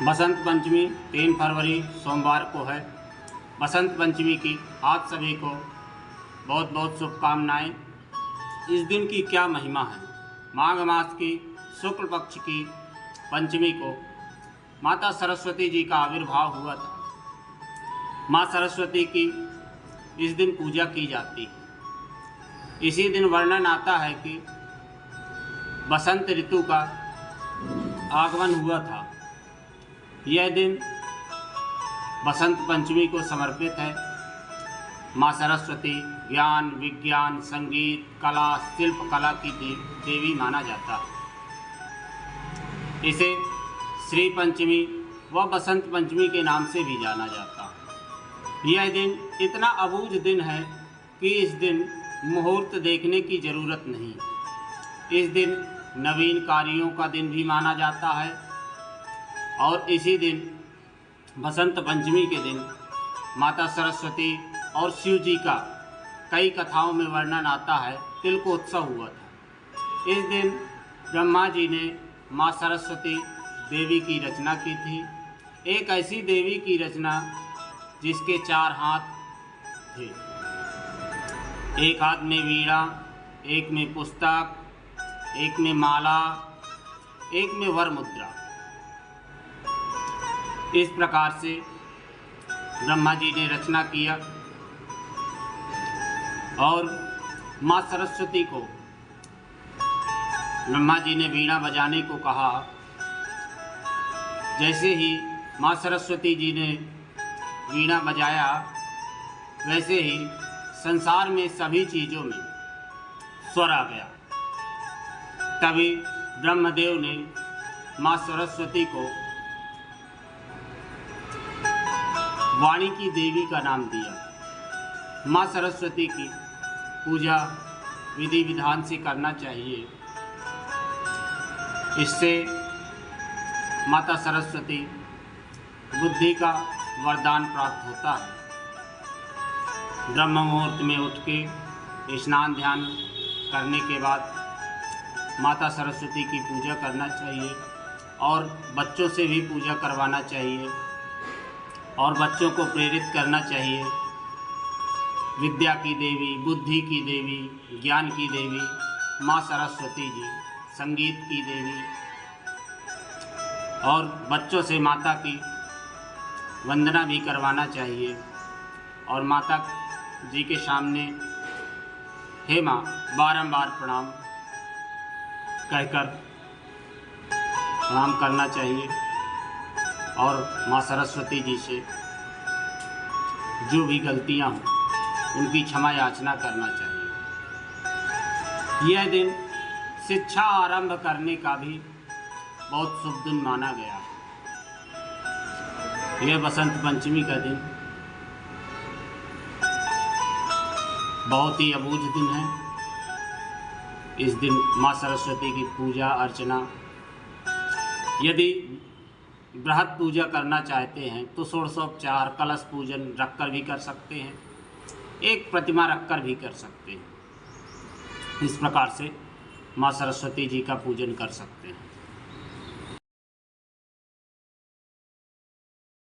बसंत पंचमी 3 फरवरी सोमवार को है। बसंत पंचमी की आप सभी को बहुत बहुत शुभकामनाएं। इस दिन की क्या महिमा है। माघ मास की शुक्ल पक्ष की पंचमी को माता सरस्वती जी का आविर्भाव हुआ था। माँ सरस्वती की इस दिन पूजा की जाती है। इसी दिन वर्णन आता है कि बसंत ऋतु का आगमन हुआ था। यह दिन बसंत पंचमी को समर्पित है। माँ सरस्वती ज्ञान, विज्ञान, संगीत, कला, शिल्प कला की देवी माना जाता है। इसे श्री पंचमी व बसंत पंचमी के नाम से भी जाना जाता है। यह दिन इतना अबूझ दिन है कि इस दिन मुहूर्त देखने की ज़रूरत नहीं। इस दिन नवीन कार्यों का दिन भी माना जाता है और इसी दिन बसंत पंचमी के दिन माता सरस्वती और शिव जी का कई कथाओं में वर्णन आता है। तिलकोत्सव हुआ था। इस दिन ब्रह्मा जी ने माँ सरस्वती देवी की रचना की थी। एक ऐसी देवी की रचना जिसके 4 हाथ थे। एक हाथ में वीणा, एक में पुस्तक, एक में माला, एक में वर मुद्रा। इस प्रकार से ब्रह्मा जी ने रचना किया और माँ सरस्वती को ब्रह्मा जी ने वीणा बजाने को कहा। जैसे ही माँ सरस्वती जी ने वीणा बजाया, वैसे ही संसार में सभी चीज़ों में स्वर आ गया। तभी ब्रह्मदेव ने माँ सरस्वती को वाणी की देवी का नाम दिया। माँ सरस्वती की पूजा विधि विधान से करना चाहिए। इससे माता सरस्वती बुद्धि का वरदान प्राप्त होता है। ब्रह्म मुहूर्त में उठ के स्नान ध्यान करने के बाद माता सरस्वती की पूजा करना चाहिए और बच्चों से भी पूजा करवाना चाहिए और बच्चों को प्रेरित करना चाहिए। विद्या की देवी, बुद्धि की देवी, ज्ञान की देवी माँ सरस्वती जी, संगीत की देवी, और बच्चों से माता की वंदना भी करवाना चाहिए और माता जी के सामने हे माँ बारंबार प्रणाम कहकर प्रणाम करना चाहिए और माँ सरस्वती जी से जो भी गलतियाँ हों उनकी क्षमा याचना करना चाहिए। यह दिन शिक्षा आरंभ करने का भी बहुत शुभ दिन माना गया है। यह बसंत पंचमी का दिन बहुत ही अबूझ दिन है। इस दिन माँ सरस्वती की पूजा अर्चना, यदि बृहद पूजा करना चाहते हैं तो षोडशोपचार कलश पूजन रखकर भी कर सकते हैं, एक प्रतिमा रखकर भी कर सकते हैं। इस प्रकार से माँ सरस्वती जी का पूजन कर सकते हैं।